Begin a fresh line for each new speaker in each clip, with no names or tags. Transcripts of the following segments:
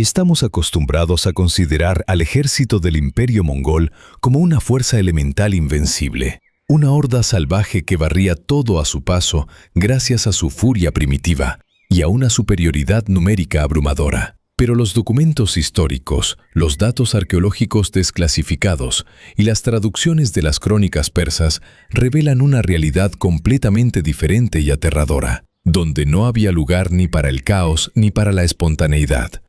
Estamos acostumbrados a considerar al ejército del Imperio Mongol como una fuerza elemental invencible, una horda salvaje que barría todo a su paso gracias a su furia primitiva y a una superioridad numérica abrumadora. Pero los documentos históricos, los datos arqueológicos desclasificados y las traducciones de las crónicas persas revelan una realidad completamente diferente y aterradora, donde no había lugar ni para el caos ni para la espontaneidad.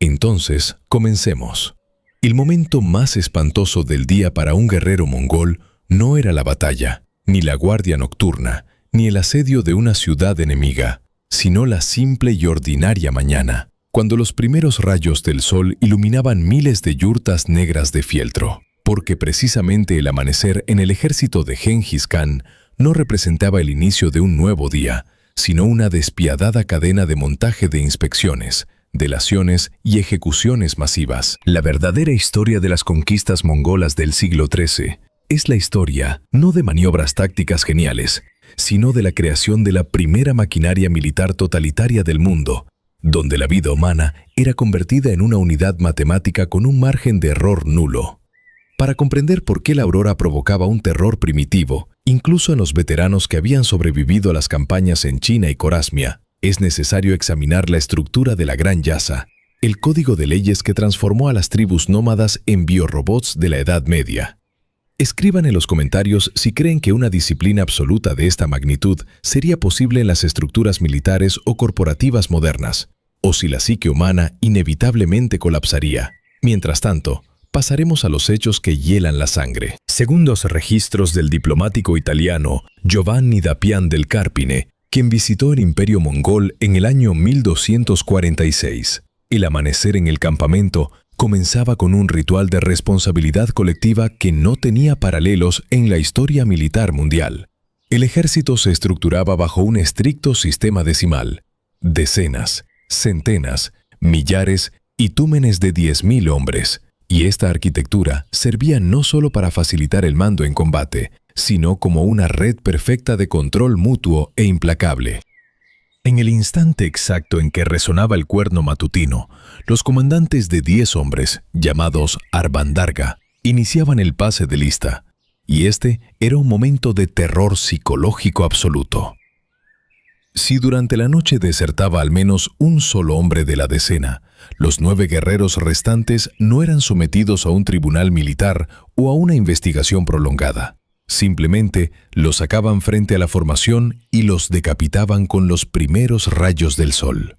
Entonces, comencemos. El momento más espantoso del día para un guerrero mongol no era la batalla, ni la guardia nocturna, ni el asedio de una ciudad enemiga, sino la simple y ordinaria mañana, cuando los primeros rayos del sol iluminaban miles de yurtas negras de fieltro, porque precisamente el amanecer en el ejército de Gengis Khan no representaba el inicio de un nuevo día, sino una despiadada cadena de montaje de inspecciones, delaciones y ejecuciones masivas. La verdadera historia de las conquistas mongolas del siglo XIII es la historia no de maniobras tácticas geniales, sino de la creación de la primera maquinaria militar totalitaria del mundo, donde la vida humana era convertida en una unidad matemática con un margen de error nulo. Para comprender por qué la aurora provocaba un terror primitivo, incluso en los veteranos que habían sobrevivido a las campañas en China y Corasmia, es necesario examinar la estructura de la Gran Yasa, el código de leyes que transformó a las tribus nómadas en biorobots de la Edad Media. Escriban en los comentarios si creen que una disciplina absoluta de esta magnitud sería posible en las estructuras militares o corporativas modernas, o si la psique humana inevitablemente colapsaría. Mientras tanto, pasaremos a los hechos que hielan la sangre. Según los registros del diplomático italiano Giovanni da Pian del Carpine, quien visitó el Imperio Mongol en el año 1246, el amanecer en el campamento comenzaba con un ritual de responsabilidad colectiva que no tenía paralelos en la historia militar mundial. El ejército se estructuraba bajo un estricto sistema decimal: decenas, centenas, millares y túmenes de 10.000 hombres. Y esta arquitectura servía no solo para facilitar el mando en combate, sino como una red perfecta de control mutuo e implacable. En el instante exacto en que resonaba el cuerno matutino, los comandantes de 10 hombres, llamados Arbandarga, iniciaban el pase de lista, y este era un momento de terror psicológico absoluto. Si durante la noche desertaba al menos un solo hombre de la decena, los 9 guerreros restantes no eran sometidos a un tribunal militar o a una investigación prolongada. Simplemente los sacaban frente a la formación y los decapitaban con los primeros rayos del sol.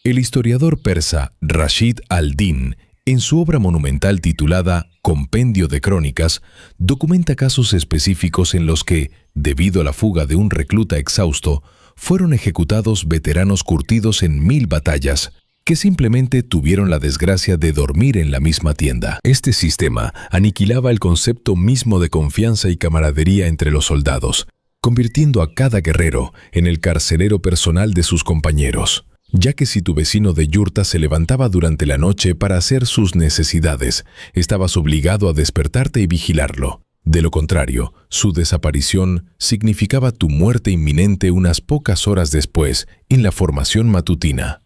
El historiador persa Rashid al-Din, en su obra monumental titulada Compendio de Crónicas, documenta casos específicos en los que, debido a la fuga de un recluta exhausto, fueron ejecutados veteranos curtidos en 1000 batallas, que simplemente tuvieron la desgracia de dormir en la misma tienda. Este sistema aniquilaba el concepto mismo de confianza y camaradería entre los soldados, convirtiendo a cada guerrero en el carcelero personal de sus compañeros, ya que si tu vecino de yurta se levantaba durante la noche para hacer sus necesidades, estabas obligado a despertarte y vigilarlo. De lo contrario, su desaparición significaba tu muerte inminente unas pocas horas después en la formación matutina.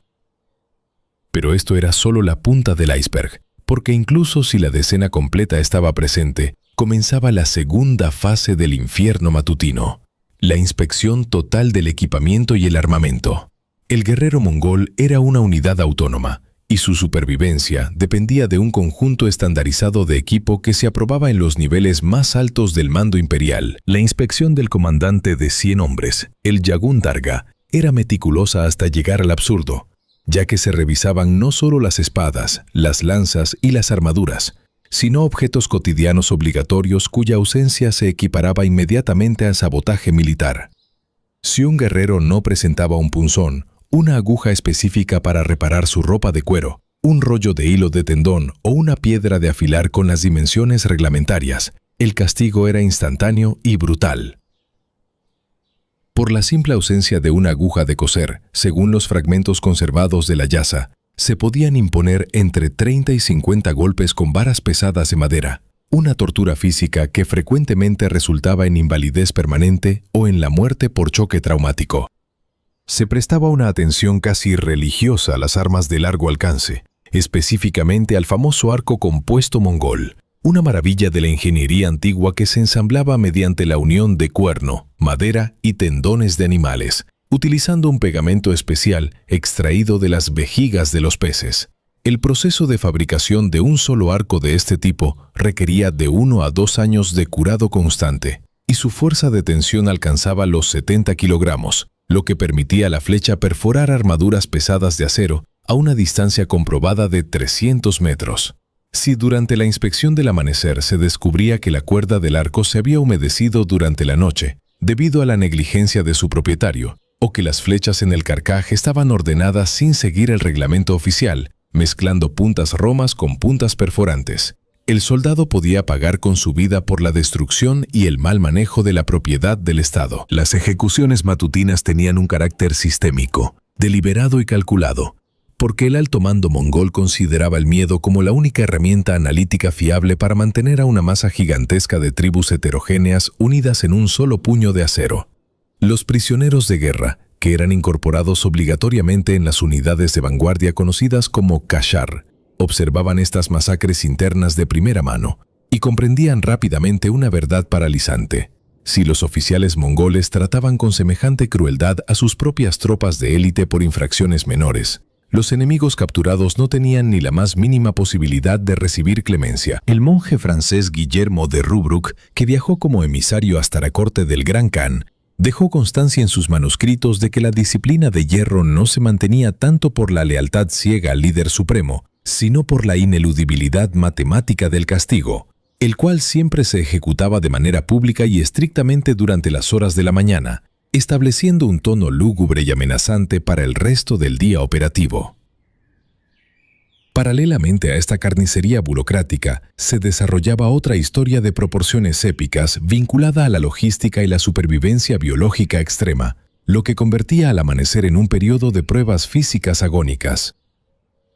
Pero esto era solo la punta del iceberg, porque incluso si la decena completa estaba presente, comenzaba la segunda fase del infierno matutino, la inspección total del equipamiento y el armamento. El guerrero mongol era una unidad autónoma, y su supervivencia dependía de un conjunto estandarizado de equipo que se aprobaba en los niveles más altos del mando imperial. La inspección del comandante de 100 hombres, el Jagundarga, era meticulosa hasta llegar al absurdo, ya que se revisaban no solo las espadas, las lanzas y las armaduras, sino objetos cotidianos obligatorios cuya ausencia se equiparaba inmediatamente al sabotaje militar. Si un guerrero no presentaba un punzón, una aguja específica para reparar su ropa de cuero, un rollo de hilo de tendón o una piedra de afilar con las dimensiones reglamentarias, el castigo era instantáneo y brutal. Por la simple ausencia de una aguja de coser, según los fragmentos conservados de la yasa, se podían imponer entre 30 y 50 golpes con varas pesadas de madera, una tortura física que frecuentemente resultaba en invalidez permanente o en la muerte por choque traumático. Se prestaba una atención casi religiosa a las armas de largo alcance, específicamente al famoso arco compuesto mongol, una maravilla de la ingeniería antigua que se ensamblaba mediante la unión de cuerno, madera y tendones de animales, utilizando un pegamento especial extraído de las vejigas de los peces. El proceso de fabricación de un solo arco de este tipo requería de 1 a 2 años de curado constante, y su fuerza de tensión alcanzaba los 70 kilogramos, lo que permitía a la flecha perforar armaduras pesadas de acero a una distancia comprobada de 300 metros. Si durante la inspección del amanecer se descubría que la cuerda del arco se había humedecido durante la noche, debido a la negligencia de su propietario, o que las flechas en el carcaj estaban ordenadas sin seguir el reglamento oficial, mezclando puntas romas con puntas perforantes, el soldado podía pagar con su vida por la destrucción y el mal manejo de la propiedad del Estado. Las ejecuciones matutinas tenían un carácter sistémico, deliberado y calculado, porque el alto mando mongol consideraba el miedo como la única herramienta analítica fiable para mantener a una masa gigantesca de tribus heterogéneas unidas en un solo puño de acero. Los prisioneros de guerra, que eran incorporados obligatoriamente en las unidades de vanguardia conocidas como Kashar, observaban estas masacres internas de primera mano y comprendían rápidamente una verdad paralizante. Si los oficiales mongoles trataban con semejante crueldad a sus propias tropas de élite por infracciones menores, los enemigos capturados no tenían ni la más mínima posibilidad de recibir clemencia. El monje francés Guillermo de Rubruck, que viajó como emisario hasta la corte del Gran Khan, dejó constancia en sus manuscritos de que la disciplina de hierro no se mantenía tanto por la lealtad ciega al líder supremo, sino por la ineludibilidad matemática del castigo, el cual siempre se ejecutaba de manera pública y estrictamente durante las horas de la mañana, estableciendo un tono lúgubre y amenazante para el resto del día operativo. Paralelamente a esta carnicería burocrática, se desarrollaba otra historia de proporciones épicas vinculada a la logística y la supervivencia biológica extrema, lo que convertía al amanecer en un periodo de pruebas físicas agónicas.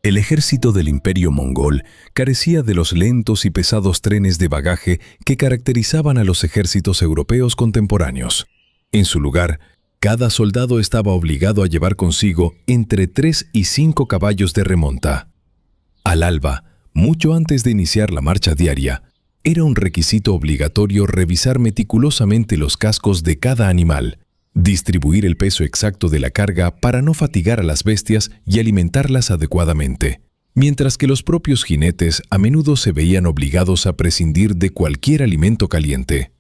El ejército del Imperio mongol carecía de los lentos y pesados trenes de bagaje que caracterizaban a los ejércitos europeos contemporáneos. En su lugar, cada soldado estaba obligado a llevar consigo entre 3 y 5 caballos de remonta. Al alba, mucho antes de iniciar la marcha diaria, era un requisito obligatorio revisar meticulosamente los cascos de cada animal, distribuir el peso exacto de la carga para no fatigar a las bestias y alimentarlas adecuadamente, mientras que los propios jinetes a menudo se veían obligados a prescindir de cualquier alimento caliente.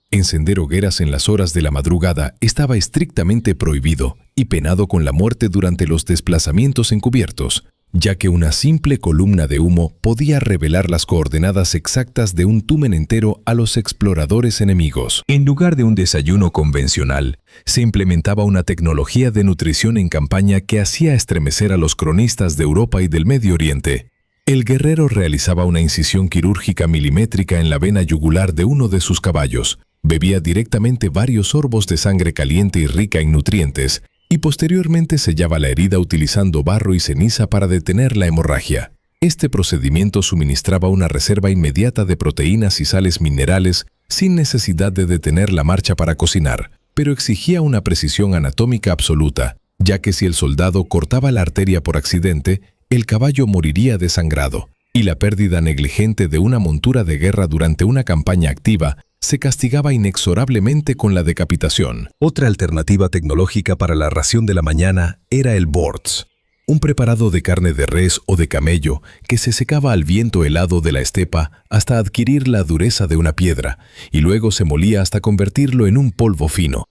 Encender hogueras en las horas de la madrugada estaba estrictamente prohibido y penado con la muerte durante los desplazamientos encubiertos, ya que una simple columna de humo podía revelar las coordenadas exactas de un tumen entero a los exploradores enemigos. En lugar de un desayuno convencional, se implementaba una tecnología de nutrición en campaña que hacía estremecer a los cronistas de Europa y del Medio Oriente. El guerrero realizaba una incisión quirúrgica milimétrica en la vena yugular de uno de sus caballos, bebía directamente varios sorbos de sangre caliente y rica en nutrientes, y posteriormente sellaba la herida utilizando barro y ceniza para detener la hemorragia. Este procedimiento suministraba una reserva inmediata de proteínas y sales minerales sin necesidad de detener la marcha para cocinar, pero exigía una precisión anatómica absoluta, ya que si el soldado cortaba la arteria por accidente, el caballo moriría desangrado, y la pérdida negligente de una montura de guerra durante una campaña activa se castigaba inexorablemente con la decapitación. Otra alternativa tecnológica para la ración de la mañana era el borts, un preparado de carne de res o de camello que se secaba al viento helado de la estepa hasta adquirir la dureza de una piedra, y luego se molía hasta convertirlo en un polvo fino.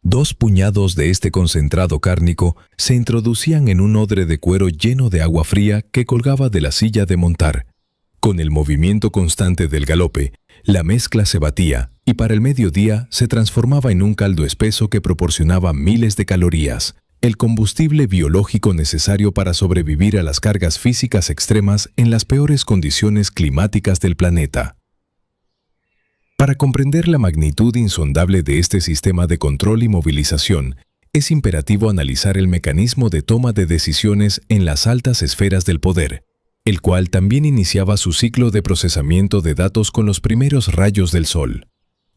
2 puñados de este concentrado cárnico se introducían en un odre de cuero lleno de agua fría que colgaba de la silla de montar. Con el movimiento constante del galope, la mezcla se batía y para el mediodía se transformaba en un caldo espeso que proporcionaba miles de calorías, el combustible biológico necesario para sobrevivir a las cargas físicas extremas en las peores condiciones climáticas del planeta. Para comprender la magnitud insondable de este sistema de control y movilización, es imperativo analizar el mecanismo de toma de decisiones en las altas esferas del poder, el cual también iniciaba su ciclo de procesamiento de datos con los primeros rayos del sol.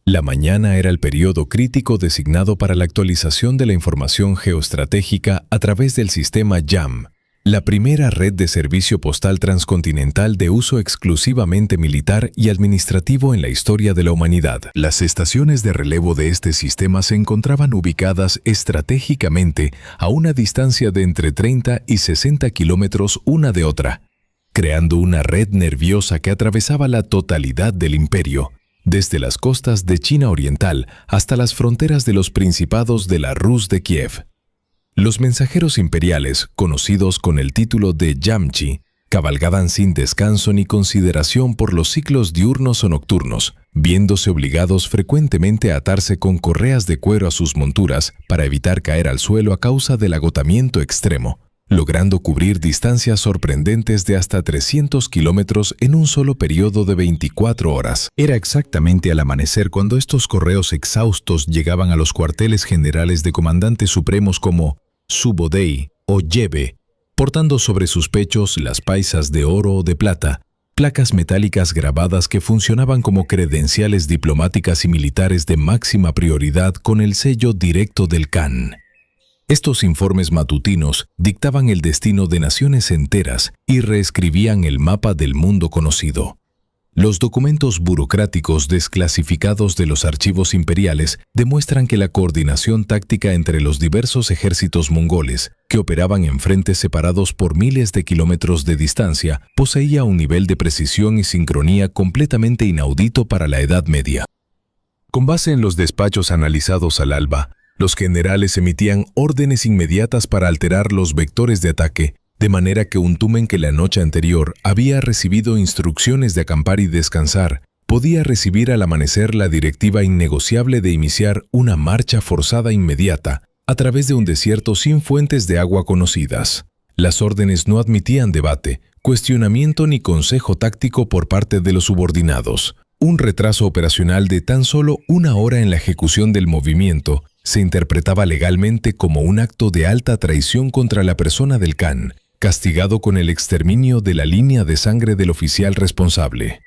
La mañana era el periodo crítico designado para la actualización de la información geoestratégica a través del sistema JAM, la primera red de servicio postal transcontinental de uso exclusivamente militar y administrativo en la historia de la humanidad. Las estaciones de relevo de este sistema se encontraban ubicadas estratégicamente a una distancia de entre 30 y 60 kilómetros una de otra, creando una red nerviosa que atravesaba la totalidad del imperio, desde las costas de China Oriental hasta las fronteras de los principados de la Rus de Kiev. Los mensajeros imperiales, conocidos con el título de Yamchi, cabalgaban sin descanso ni consideración por los ciclos diurnos o nocturnos, viéndose obligados frecuentemente a atarse con correas de cuero a sus monturas para evitar caer al suelo a causa del agotamiento extremo, logrando cubrir distancias sorprendentes de hasta 300 kilómetros en un solo periodo de 24 horas. Era exactamente al amanecer cuando estos correos exhaustos llegaban a los cuarteles generales de comandantes supremos como Subodei o Yebe, portando sobre sus pechos las paisas de oro o de plata, placas metálicas grabadas que funcionaban como credenciales diplomáticas y militares de máxima prioridad con el sello directo del Khan. Estos informes matutinos dictaban el destino de naciones enteras y reescribían el mapa del mundo conocido. Los documentos burocráticos desclasificados de los archivos imperiales demuestran que la coordinación táctica entre los diversos ejércitos mongoles, que operaban en frentes separados por miles de kilómetros de distancia, poseía un nivel de precisión y sincronía completamente inaudito para la Edad Media. Con base en los despachos analizados al alba, los generales emitían órdenes inmediatas para alterar los vectores de ataque, de manera que un tumen que la noche anterior había recibido instrucciones de acampar y descansar, podía recibir al amanecer la directiva innegociable de iniciar una marcha forzada inmediata a través de un desierto sin fuentes de agua conocidas. Las órdenes no admitían debate, cuestionamiento ni consejo táctico por parte de los subordinados. Un retraso operacional de tan solo una hora en la ejecución del movimiento se interpretaba legalmente como un acto de alta traición contra la persona del Khan, castigado con el exterminio de la línea de sangre del oficial responsable.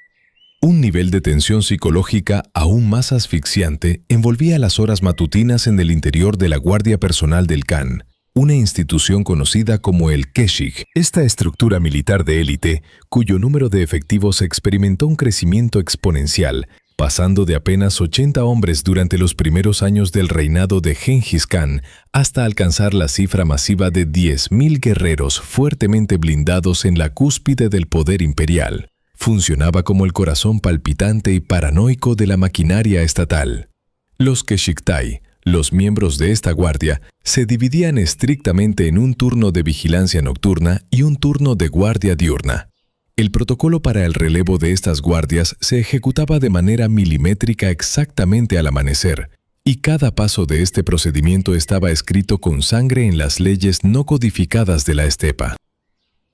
Un nivel de tensión psicológica aún más asfixiante envolvía las horas matutinas en el interior de la guardia personal del Khan, una institución conocida como el Keshik. Esta estructura militar de élite, cuyo número de efectivos experimentó un crecimiento exponencial, pasando de apenas 80 hombres durante los primeros años del reinado de Genghis Khan hasta alcanzar la cifra masiva de 10.000 guerreros fuertemente blindados en la cúspide del poder imperial. Funcionaba como el corazón palpitante y paranoico de la maquinaria estatal. Los Keshiktai, los miembros de esta guardia, se dividían estrictamente en un turno de vigilancia nocturna y un turno de guardia diurna. El protocolo para el relevo de estas guardias se ejecutaba de manera milimétrica exactamente al amanecer, y cada paso de este procedimiento estaba escrito con sangre en las leyes no codificadas de la estepa.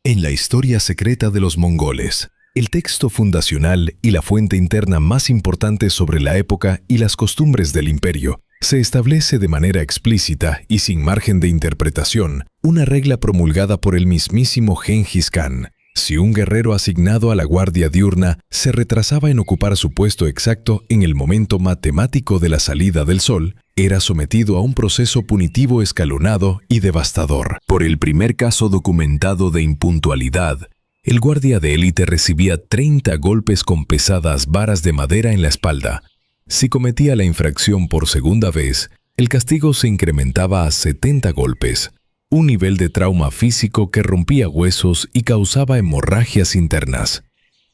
En la historia secreta de los mongoles, el texto fundacional y la fuente interna más importante sobre la época y las costumbres del imperio, se establece de manera explícita y sin margen de interpretación una regla promulgada por el mismísimo Genghis Khan. Si un guerrero asignado a la guardia diurna se retrasaba en ocupar su puesto exacto en el momento matemático de la salida del sol, era sometido a un proceso punitivo escalonado y devastador. Por el primer caso documentado de impuntualidad, el guardia de élite recibía 30 golpes con pesadas varas de madera en la espalda. Si cometía la infracción por segunda vez, el castigo se incrementaba a 70 golpes. Un nivel de trauma físico que rompía huesos y causaba hemorragias internas.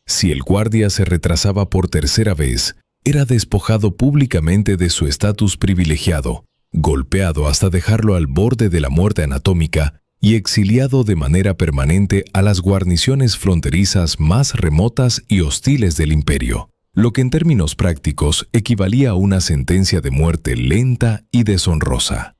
Si el guardia se retrasaba por tercera vez, era despojado públicamente de su estatus privilegiado, golpeado hasta dejarlo al borde de la muerte anatómica y exiliado de manera permanente a las guarniciones fronterizas más remotas y hostiles del imperio, lo que en términos prácticos equivalía a una sentencia de muerte lenta y deshonrosa.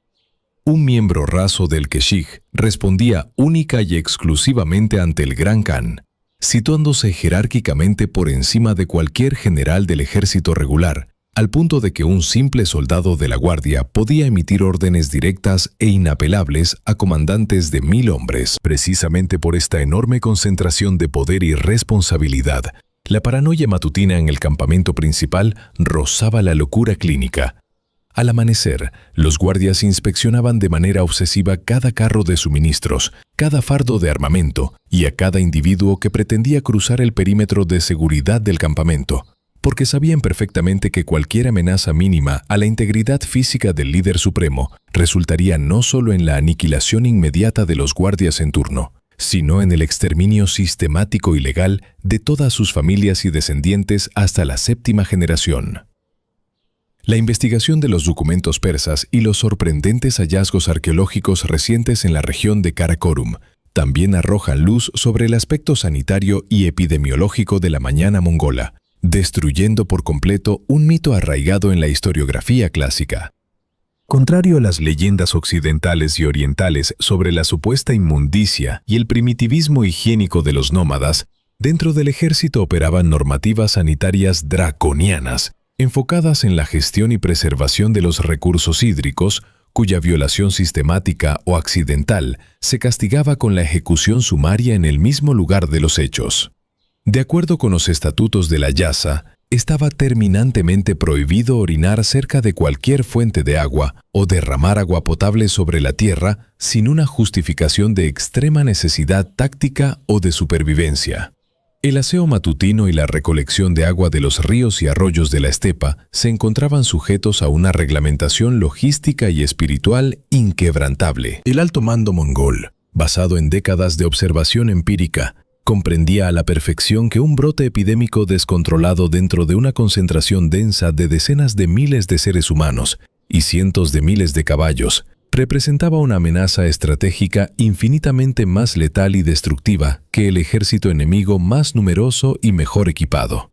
Un miembro raso del Keshik respondía única y exclusivamente ante el Gran Khan, situándose jerárquicamente por encima de cualquier general del ejército regular, al punto de que un simple soldado de la guardia podía emitir órdenes directas e inapelables a comandantes de 1000 hombres. Precisamente por esta enorme concentración de poder y responsabilidad, la paranoia matutina en el campamento principal rozaba la locura clínica. Al amanecer, los guardias inspeccionaban de manera obsesiva cada carro de suministros, cada fardo de armamento y a cada individuo que pretendía cruzar el perímetro de seguridad del campamento, porque sabían perfectamente que cualquier amenaza mínima a la integridad física del líder supremo resultaría no solo en la aniquilación inmediata de los guardias en turno, sino en el exterminio sistemático y legal de todas sus familias y descendientes hasta la 7ª generación. La investigación de los documentos persas y los sorprendentes hallazgos arqueológicos recientes en la región de Karakorum también arrojan luz sobre el aspecto sanitario y epidemiológico de la mañana mongola, destruyendo por completo un mito arraigado en la historiografía clásica. Contrario a las leyendas occidentales y orientales sobre la supuesta inmundicia y el primitivismo higiénico de los nómadas, dentro del ejército operaban normativas sanitarias draconianas, enfocadas en la gestión y preservación de los recursos hídricos, cuya violación sistemática o accidental se castigaba con la ejecución sumaria en el mismo lugar de los hechos. De acuerdo con los estatutos de la Yasa, estaba terminantemente prohibido orinar cerca de cualquier fuente de agua o derramar agua potable sobre la tierra sin una justificación de extrema necesidad táctica o de supervivencia. El aseo matutino y la recolección de agua de los ríos y arroyos de la estepa se encontraban sujetos a una reglamentación logística y espiritual inquebrantable. El alto mando mongol, basado en décadas de observación empírica, comprendía a la perfección que un brote epidémico descontrolado dentro de una concentración densa de decenas de miles de seres humanos y cientos de miles de caballos representaba una amenaza estratégica infinitamente más letal y destructiva que el ejército enemigo más numeroso y mejor equipado.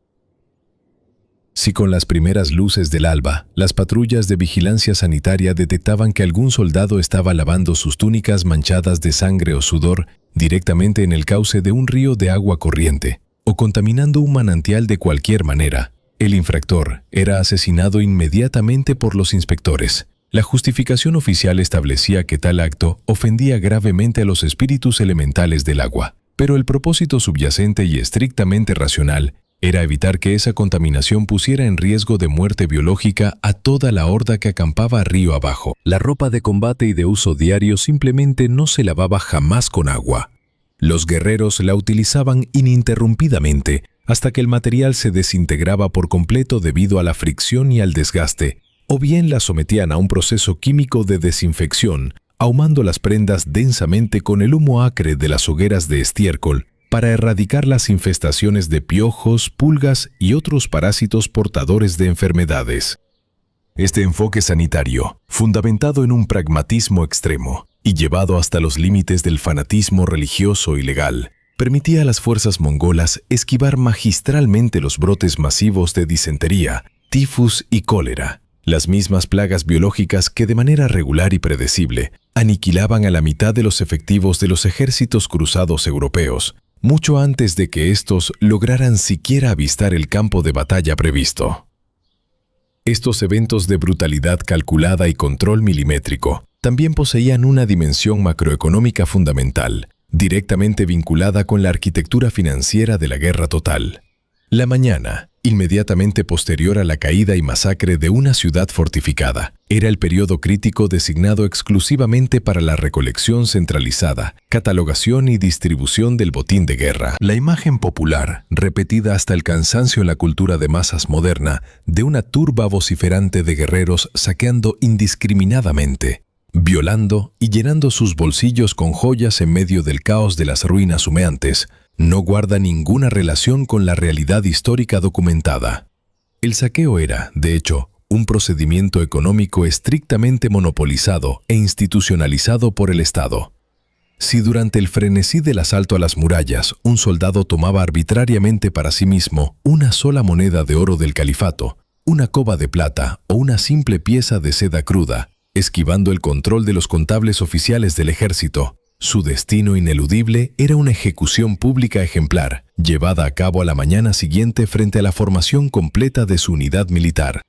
Si con las primeras luces del alba, las patrullas de vigilancia sanitaria detectaban que algún soldado estaba lavando sus túnicas manchadas de sangre o sudor directamente en el cauce de un río de agua corriente, o contaminando un manantial de cualquier manera, el infractor era asesinado inmediatamente por los inspectores. La justificación oficial establecía que tal acto ofendía gravemente a los espíritus elementales del agua, pero el propósito subyacente y estrictamente racional era evitar que esa contaminación pusiera en riesgo de muerte biológica a toda la horda que acampaba río abajo. La ropa de combate y de uso diario simplemente no se lavaba jamás con agua. Los guerreros la utilizaban ininterrumpidamente hasta que el material se desintegraba por completo debido a la fricción y al desgaste, o bien la sometían a un proceso químico de desinfección, ahumando las prendas densamente con el humo acre de las hogueras de estiércol para erradicar las infestaciones de piojos, pulgas y otros parásitos portadores de enfermedades. Este enfoque sanitario, fundamentado en un pragmatismo extremo y llevado hasta los límites del fanatismo religioso y legal, permitía a las fuerzas mongolas esquivar magistralmente los brotes masivos de disentería, tifus y cólera, las mismas plagas biológicas que de manera regular y predecible aniquilaban a la mitad de los efectivos de los ejércitos cruzados europeos, mucho antes de que estos lograran siquiera avistar el campo de batalla previsto. Estos eventos de brutalidad calculada y control milimétrico también poseían una dimensión macroeconómica fundamental, directamente vinculada con la arquitectura financiera de la guerra total. La mañana, inmediatamente posterior a la caída y masacre de una ciudad fortificada, era el periodo crítico designado exclusivamente para la recolección centralizada, catalogación y distribución del botín de guerra. La imagen popular, repetida hasta el cansancio en la cultura de masas moderna, de una turba vociferante de guerreros saqueando indiscriminadamente, violando y llenando sus bolsillos con joyas en medio del caos de las ruinas humeantes, no guarda ninguna relación con la realidad histórica documentada. El saqueo era, de hecho, un procedimiento económico estrictamente monopolizado e institucionalizado por el Estado. Si durante el frenesí del asalto a las murallas un soldado tomaba arbitrariamente para sí mismo una sola moneda de oro del califato, una coba de plata o una simple pieza de seda cruda, esquivando el control de los contables oficiales del ejército, su destino ineludible era una ejecución pública ejemplar, llevada a cabo a la mañana siguiente frente a la formación completa de su unidad militar.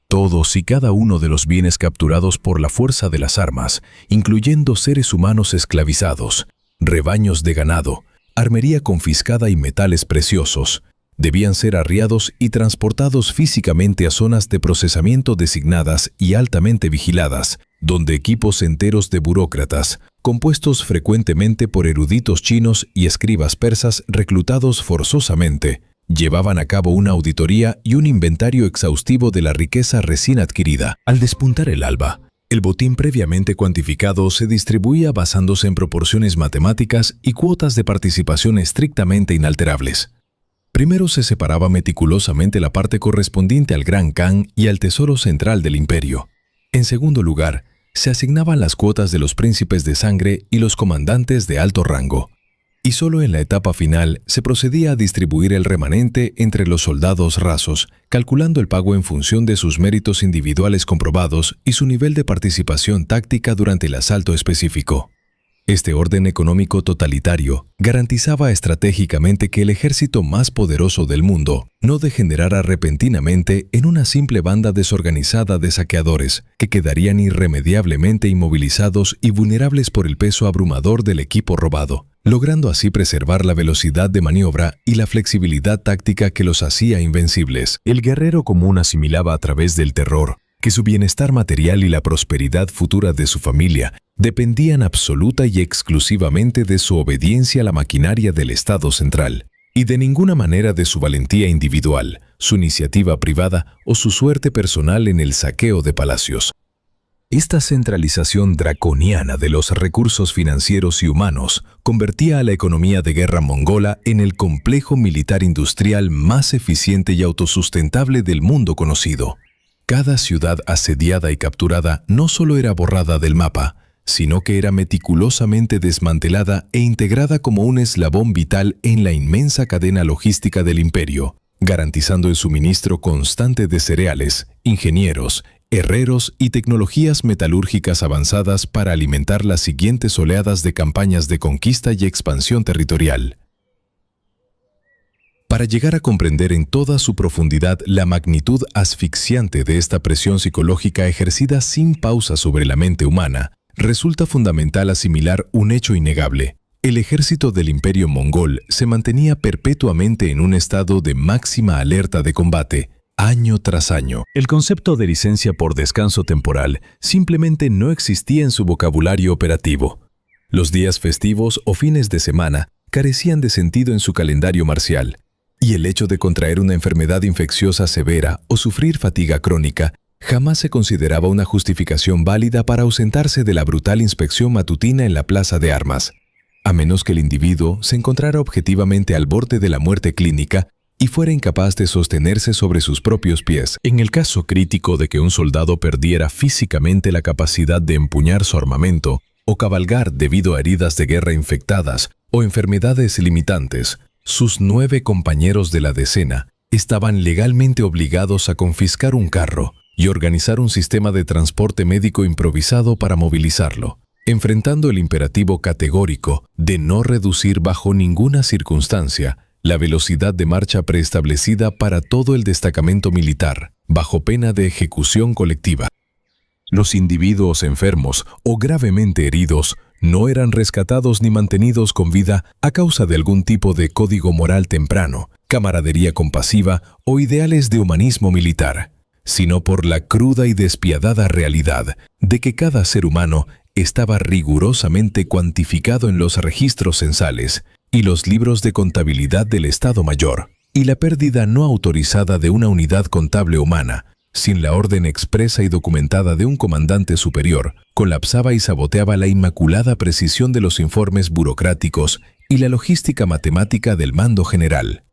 Todos y cada uno de los bienes capturados por la fuerza de las armas, incluyendo seres humanos esclavizados, rebaños de ganado, armería confiscada y metales preciosos, Debían ser arriados y transportados físicamente a zonas de procesamiento designadas y altamente vigiladas, donde equipos enteros de burócratas, compuestos frecuentemente por eruditos chinos y escribas persas reclutados forzosamente, llevaban a cabo una auditoría y un inventario exhaustivo de la riqueza recién adquirida. Al despuntar el alba, el botín previamente cuantificado se distribuía basándose en proporciones matemáticas y cuotas de participación estrictamente inalterables. Primero se separaba meticulosamente la parte correspondiente al Gran Khan y al tesoro central del imperio. En segundo lugar, se asignaban las cuotas de los príncipes de sangre y los comandantes de alto rango. Y solo en la etapa final se procedía a distribuir el remanente entre los soldados rasos, calculando el pago en función de sus méritos individuales comprobados y su nivel de participación táctica durante el asalto específico. Este orden económico totalitario garantizaba estratégicamente que el ejército más poderoso del mundo no degenerara repentinamente en una simple banda desorganizada de saqueadores que quedarían irremediablemente inmovilizados y vulnerables por el peso abrumador del equipo robado, logrando así preservar la velocidad de maniobra y la flexibilidad táctica que los hacía invencibles. El guerrero común asimilaba a través del terror que su bienestar material y la prosperidad futura de su familia dependían absoluta y exclusivamente de su obediencia a la maquinaria del Estado central, y de ninguna manera de su valentía individual, su iniciativa privada o su suerte personal en el saqueo de palacios. Esta centralización draconiana de los recursos financieros y humanos convertía a la economía de guerra mongola en el complejo militar industrial más eficiente y autosustentable del mundo conocido. Cada ciudad asediada y capturada no solo era borrada del mapa, sino que era meticulosamente desmantelada e integrada como un eslabón vital en la inmensa cadena logística del imperio, garantizando el suministro constante de cereales, ingenieros, herreros y tecnologías metalúrgicas avanzadas para alimentar las siguientes oleadas de campañas de conquista y expansión territorial. Para llegar a comprender en toda su profundidad la magnitud asfixiante de esta presión psicológica ejercida sin pausa sobre la mente humana, resulta fundamental asimilar un hecho innegable. El ejército del Imperio Mongol se mantenía perpetuamente en un estado de máxima alerta de combate, año tras año. El concepto de licencia por descanso temporal simplemente no existía en su vocabulario operativo. Los días festivos o fines de semana carecían de sentido en su calendario marcial, y el hecho de contraer una enfermedad infecciosa severa o sufrir fatiga crónica jamás se consideraba una justificación válida para ausentarse de la brutal inspección matutina en la plaza de armas, a menos que el individuo se encontrara objetivamente al borde de la muerte clínica y fuera incapaz de sostenerse sobre sus propios pies. En el caso crítico de que un soldado perdiera físicamente la capacidad de empuñar su armamento o cabalgar debido a heridas de guerra infectadas o enfermedades limitantes, sus 9 compañeros de la decena estaban legalmente obligados a confiscar un carro y organizar un sistema de transporte médico improvisado para movilizarlo, enfrentando el imperativo categórico de no reducir bajo ninguna circunstancia la velocidad de marcha preestablecida para todo el destacamento militar, bajo pena de ejecución colectiva. Los individuos enfermos o gravemente heridos no eran rescatados ni mantenidos con vida a causa de algún tipo de código moral temprano, camaradería compasiva o ideales de humanismo militar, sino por la cruda y despiadada realidad de que cada ser humano estaba rigurosamente cuantificado en los registros censales y los libros de contabilidad del Estado Mayor, y la pérdida no autorizada de una unidad contable humana, sin la orden expresa y documentada de un comandante superior, colapsaba y saboteaba la inmaculada precisión de los informes burocráticos y la logística matemática del mando general.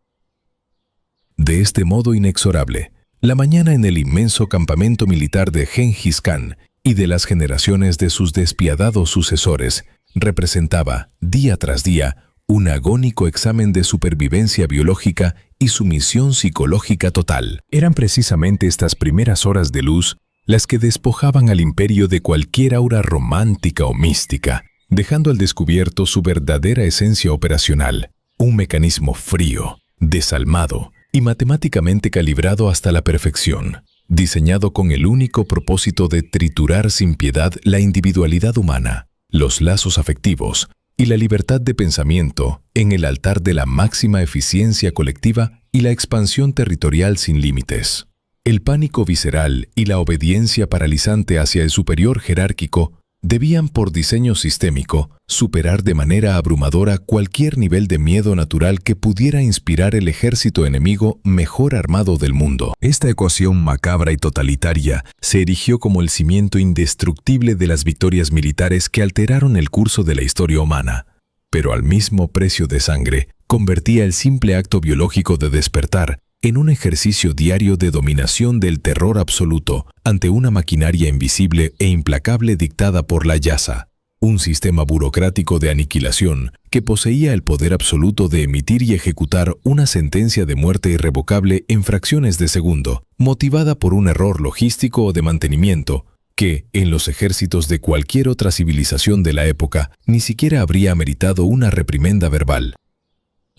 De este modo inexorable, la mañana en el inmenso campamento militar de Gengis Khan y de las generaciones de sus despiadados sucesores representaba, día tras día, un agónico examen de supervivencia biológica y sumisión psicológica total. Eran precisamente estas primeras horas de luz las que despojaban al imperio de cualquier aura romántica o mística, dejando al descubierto su verdadera esencia operacional, un mecanismo frío, desalmado y matemáticamente calibrado hasta la perfección, diseñado con el único propósito de triturar sin piedad la individualidad humana, los lazos afectivos y la libertad de pensamiento en el altar de la máxima eficiencia colectiva y la expansión territorial sin límites. El pánico visceral y la obediencia paralizante hacia el superior jerárquico debían, por diseño sistémico, superar de manera abrumadora cualquier nivel de miedo natural que pudiera inspirar el ejército enemigo mejor armado del mundo. Esta ecuación macabra y totalitaria se erigió como el cimiento indestructible de las victorias militares que alteraron el curso de la historia humana, pero al mismo precio de sangre, convertía el simple acto biológico de despertar en un ejercicio diario de dominación del terror absoluto ante una maquinaria invisible e implacable dictada por la Yasa, un sistema burocrático de aniquilación que poseía el poder absoluto de emitir y ejecutar una sentencia de muerte irrevocable en fracciones de segundo, motivada por un error logístico o de mantenimiento, que, en los ejércitos de cualquier otra civilización de la época, ni siquiera habría meritado una reprimenda verbal.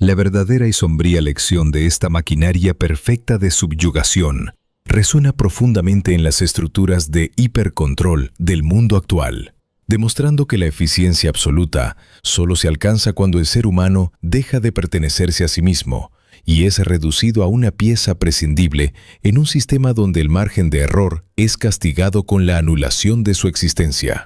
La verdadera y sombría lección de esta maquinaria perfecta de subyugación resuena profundamente en las estructuras de hipercontrol del mundo actual, demostrando que la eficiencia absoluta solo se alcanza cuando el ser humano deja de pertenecerse a sí mismo y es reducido a una pieza prescindible en un sistema donde el margen de error es castigado con la anulación de su existencia.